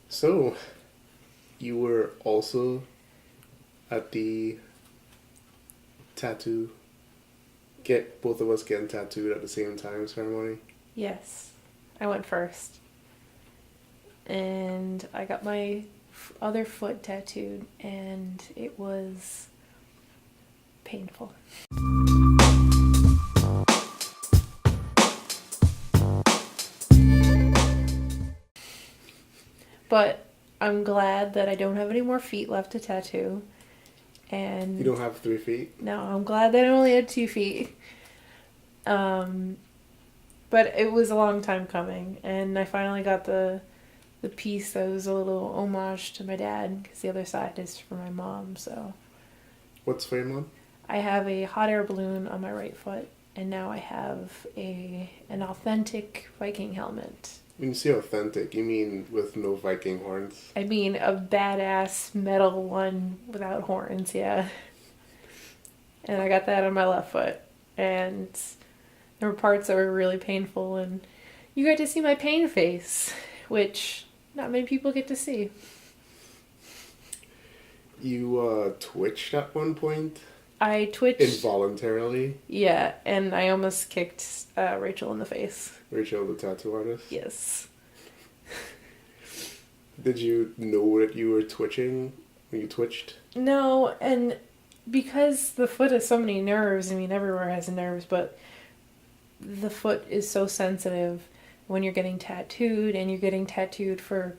So, you were also at the tattoo, get both of us getting tattooed at the same time ceremony. Yes, I went first. And I got my other foot tattooed, and it was painful. But I'm glad that I don't have any more feet left to tattoo. And You don't have 3 feet? no, I'm glad that I only had 2 feet. Um, but it was a long time coming, and I finally got the piece that was a little homage to my dad because the other side is for my mom. So What's for your mom? I have a hot air balloon on my right foot, and now I have an authentic Viking helmet. When you say authentic, you mean with no Viking horns? I mean, a badass metal one without horns, yeah. And I got that on my left foot. And there were parts that were really painful, and you got to see my pain face, which not many people get to see. You twitched at one point I twitched. involuntarily. Yeah, and I almost kicked Rachel in the face. Rachel, the tattoo artist. Yes. Did you know that you were twitching when you twitched? No, and because the foot has so many nerves, I mean, everywhere has nerves, but the foot is so sensitive when you're getting tattooed, and you're getting tattooed for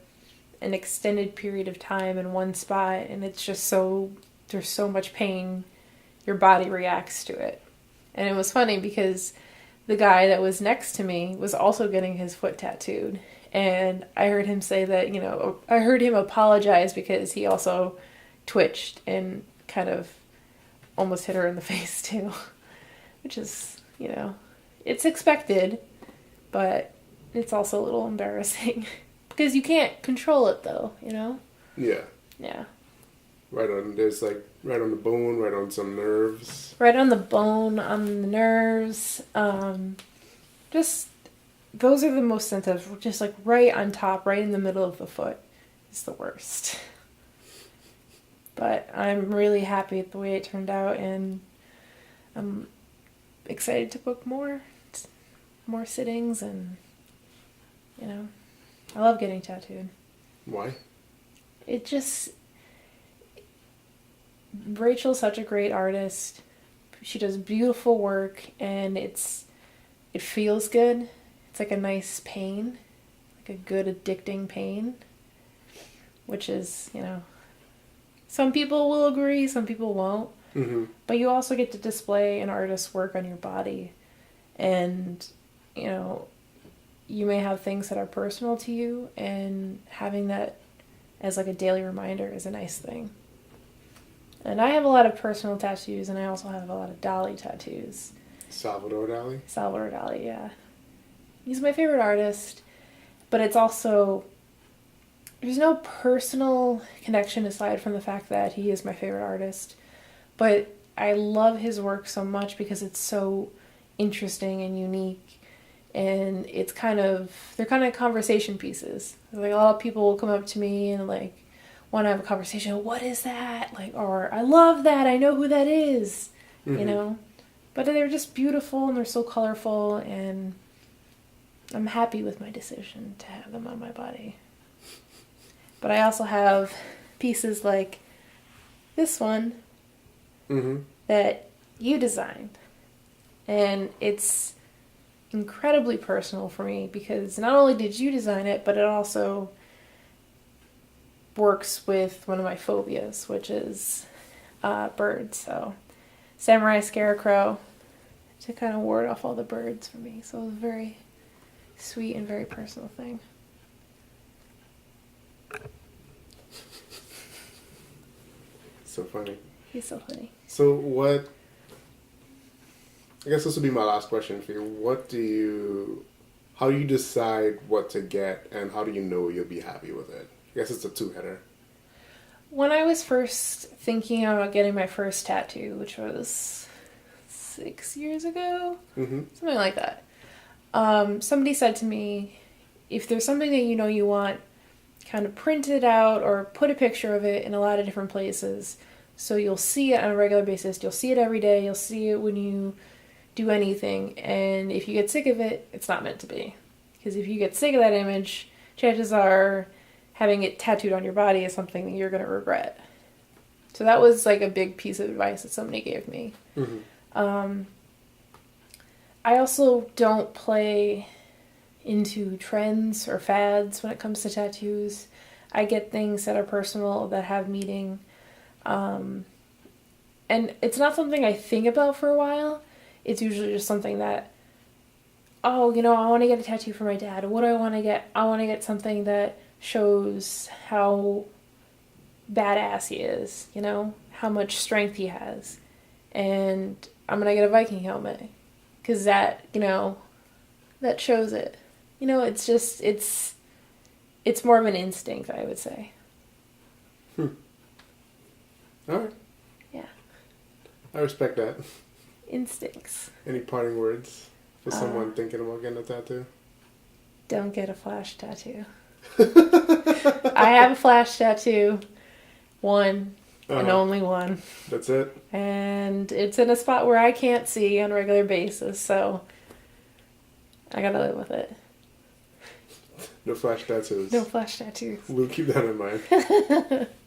an extended period of time in one spot, and it's just so, there's so much pain, your body reacts to it. And it was funny because the guy that was next to me was also getting his foot tattooed. And I heard him say that, I heard him apologize because he also twitched and kind of almost hit her in the face too. Which is, it's expected, but it's also a little embarrassing. Because you can't control it though, Yeah. Yeah. There's like right on the bone, right on some nerves. Right on the bone, on the nerves. Just those are the most sensitive. Just like right on top, right in the middle of the foot, is the worst. But I'm really happy with the way it turned out, and I'm excited to book more sittings, and I love getting tattooed. Why? It just Rachel's such a great artist. She does beautiful work, and it feels good. It's like a nice pain, like a good addicting pain, which is, some people will agree, some people won't. Mm-hmm. But you also get to display an artist's work on your body, and you may have things that are personal to you, and having that as like a daily reminder is a nice thing. And I have a lot of personal tattoos, and I also have a lot of Dali tattoos. Salvador Dali? Salvador Dali, yeah. He's my favorite artist, but it's also, there's no personal connection aside from the fact that he is my favorite artist. But I love his work so much because it's so interesting and unique, and they're kind of conversation pieces. Like, a lot of people will come up to me and like want to have a conversation. What is that? Like, or I love that. I know who that is. Mm-hmm. But they're just beautiful, and they're so colorful, and I'm happy with my decision to have them on my body. But I also have pieces like this one Mm-hmm. that you designed. And it's incredibly personal for me because not only did you design it, but it also works with one of my phobias, which is birds. So, samurai scarecrow to kind of ward off all the birds for me. So it was a very sweet and very personal thing. So funny. He's so funny. So what? I guess this will be my last question for you. How do you decide what to get, and how do you know you'll be happy with it? I guess it's a two-header. When I was first thinking about getting my first tattoo, which was 6 years ago, Mm-hmm. something like that, somebody said to me, if there's something that you want, kind of print it out or put a picture of it in a lot of different places. So you'll see it on a regular basis. You'll see it every day. You'll see it when you do anything. And if you get sick of it, it's not meant to be. Because if you get sick of that image, chances are having it tattooed on your body is something that you're going to regret. So that was like a big piece of advice that somebody gave me. Mm-hmm. I also don't play into trends or fads when it comes to tattoos. I get things that are personal, that have meaning. And it's not something I think about for a while. It's usually just something that, oh, you know, I want to get a tattoo for my dad. What do I want to get? I want to get something that shows how badass he is, you know, how much strength he has. And I'm going to get a Viking helmet. Because that, you know, that shows it. You know, it's just, it's more of an instinct, I would say. All right. Yeah. I respect that. Instincts. Any parting words for someone thinking about getting a tattoo? Don't get a flash tattoo. I have a flash tattoo. One. And only one. That's it? And it's in a spot where I can't see on a regular basis, so I gotta live with it. No flash tattoos. No flash tattoos. We'll keep that in mind.